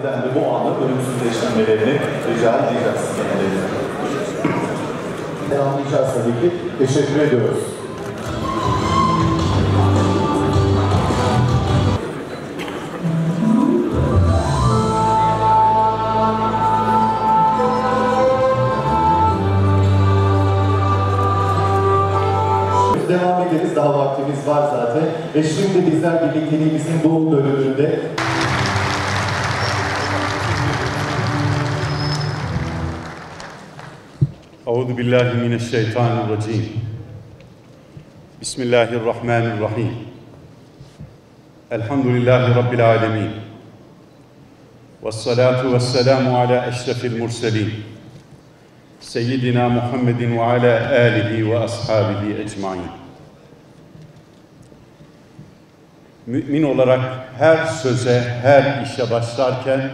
Bizden de bu anı ölümsüzleştirmelerini rica edeceğiz kendilerine. Anlayacağız tabii ki. Teşekkür ediyoruz. Devam ederiz. Daha vaktimiz var zaten. Ve şimdi bizler birlikteliğimizin bu bölümünde Euzu billahi mineşşeytanirracim. Bismillahirrahmanirrahim. Elhamdülillahi rabbil alamin. Vessalatu vesselamu ala eşrefil murselin. Seyyidina Muhammedin ve ala alihi ve ashabihi ecmaîn. Mümin olarak her söze, her işe başlarken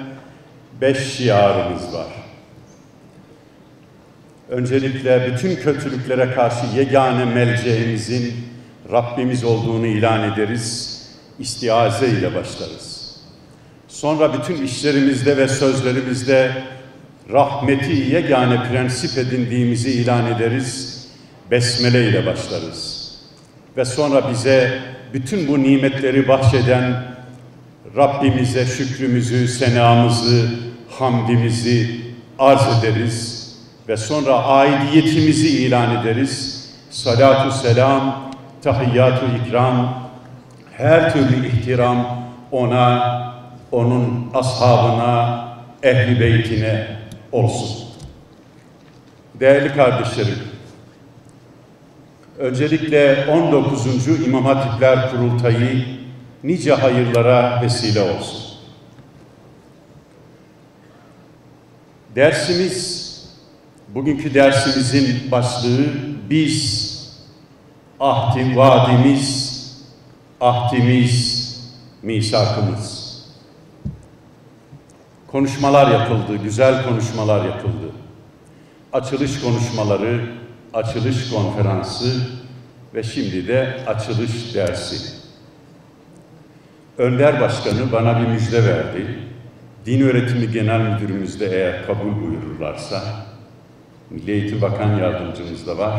5 şiarımız var. Öncelikle bütün kötülüklere karşı yegane melceğimizin Rabbimiz olduğunu ilan ederiz, istiaze ile başlarız. Sonra bütün işlerimizde ve sözlerimizde rahmeti yegane prensip edindiğimizi ilan ederiz, besmele ile başlarız. Ve sonra bize bütün bu nimetleri bahşeden Rabbimize şükrümüzü, senamızı, hamdimizi arz ederiz. Ve sonra aidiyetimizi ilan ederiz. Salatu selam, tahiyyatu ikram, her türlü ihtiram ona, onun ashabına, ehli beytine olsun. Değerli kardeşlerim, öncelikle 19. İmam Hatipler Kurultayı nice hayırlara vesile olsun. Bugünkü dersimizin başlığı biz, ahdimiz, misakımız. Konuşmalar yapıldı, güzel konuşmalar yapıldı. Açılış konuşmaları, açılış konferansı ve şimdi de açılış dersi. Önder Başkanı bana bir müjde verdi. Din Öğretimi Genel Müdürümüz de eğer kabul buyururlarsa, Milli Eğitim Bakan Yardımcımız da var.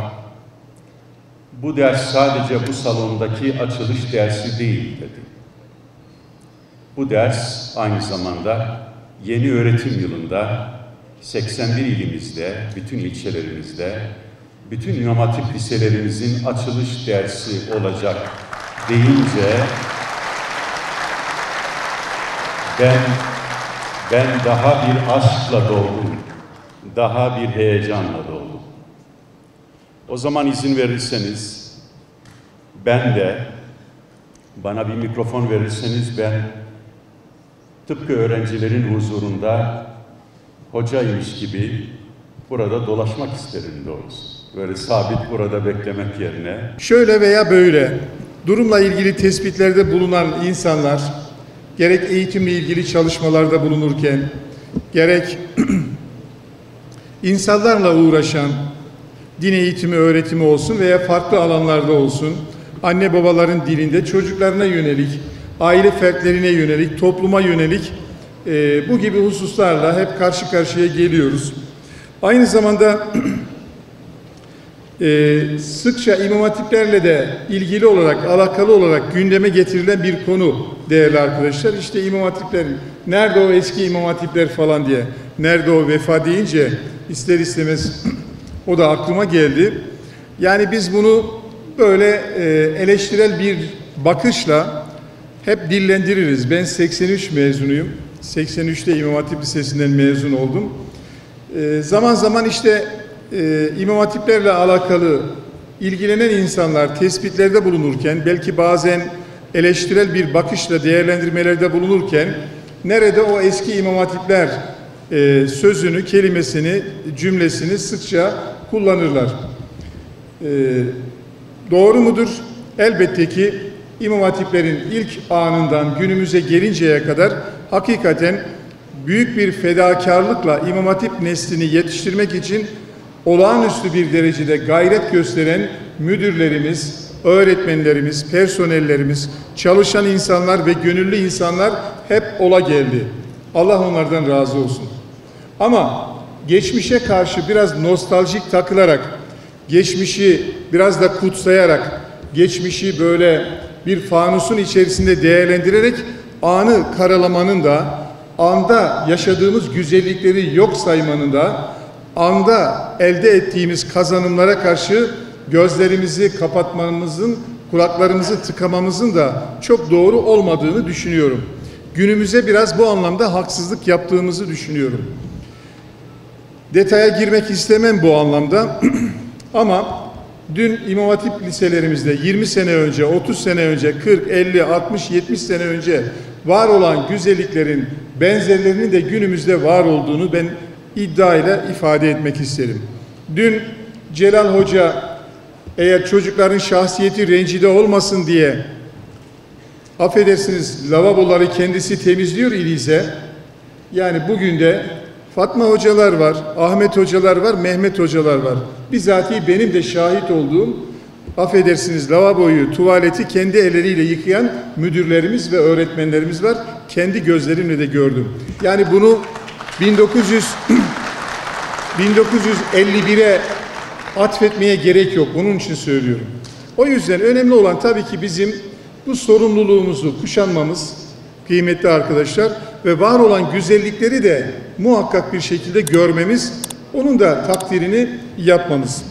Bu ders sadece bu salondaki açılış dersi değil dedi. Bu ders aynı zamanda yeni öğretim yılında 81 ilimizde, bütün ilçelerimizde, bütün İmam Hatip liselerimizin açılış dersi olacak deyince ben daha bir aşkla doldum, daha bir heyecanla doldum. O zaman izin verirseniz, ben de, bana bir mikrofon verirseniz ben tıpkı öğrencilerin huzurunda hocaymış gibi burada dolaşmak isterim doğrusu. Böyle sabit burada beklemek yerine. Şöyle veya böyle durumla ilgili tespitlerde bulunan insanlar, gerek eğitimle ilgili çalışmalarda bulunurken, gerek insanlarla uğraşan, din eğitimi, öğretimi olsun veya farklı alanlarda olsun, anne babaların dilinde çocuklarına yönelik, aile fertlerine yönelik, topluma yönelik bu gibi hususlarla hep karşı karşıya geliyoruz. Aynı zamanda sıkça İmam Hatiplerle de ilgili olarak, alakalı olarak gündeme getirilen bir konu değerli arkadaşlar. İşte İmam Hatipler, nerede o eski İmam Hatipler falan diye, nerede o vefa deyince ister istemez o da aklıma geldi. Yani biz bunu böyle eleştirel bir bakışla hep dillendiririz. Ben 83 mezunuyum. 83'te İmam Hatip Lisesi'nden mezun oldum. Zaman zaman işte İmam Hatiplerle alakalı ilgilenen insanlar tespitlerde bulunurken, belki bazen eleştirel bir bakışla değerlendirmelerde bulunurken, nerede o eski İmam Hatipler sözünü, kelimesini, cümlesini sıkça kullanırlar. Doğru mudur? Elbette ki İmam Hatiplerin ilk anından günümüze gelinceye kadar hakikaten büyük bir fedakarlıkla İmam Hatip neslini yetiştirmek için olağanüstü bir derecede gayret gösteren müdürlerimiz, öğretmenlerimiz, personellerimiz, çalışan insanlar ve gönüllü insanlar hep ola geldi. Allah onlardan razı olsun. Ama geçmişe karşı biraz nostaljik takılarak, geçmişi biraz da kutsayarak, geçmişi böyle bir fanusun içerisinde değerlendirerek anı karalamanın da, anda yaşadığımız güzellikleri yok saymanın da, anda elde ettiğimiz kazanımlara karşı gözlerimizi kapatmamızın, kulaklarımızı tıkamamızın da çok doğru olmadığını düşünüyorum. Günümüze biraz bu anlamda haksızlık yaptığımızı düşünüyorum. Detaya girmek istemem bu anlamda ama dün İmam Hatip liselerimizde 20 sene önce, 30 sene önce, 40, 50, 60, 70 sene önce var olan güzelliklerin benzerlerinin de günümüzde var olduğunu ben iddiayla ifade etmek isterim. Dün Celal Hoca eğer çocukların şahsiyeti rencide olmasın diye affedersiniz lavaboları kendisi temizliyor idiyse, yani bugün de Fatma hocalar var, Ahmet hocalar var, Mehmet hocalar var. Bizatihi benim de şahit olduğum, affedersiniz lavaboyu, tuvaleti kendi elleriyle yıkayan müdürlerimiz ve öğretmenlerimiz var. Kendi gözlerimle de gördüm. Yani bunu 1951'e atfetmeye gerek yok. Bunun için söylüyorum. O yüzden önemli olan tabii ki bizim bu sorumluluğumuzu kuşanmamız, kıymetli arkadaşlar, ve var olan güzellikleri de muhakkak bir şekilde görmemiz, onun da takdirini yapmamız.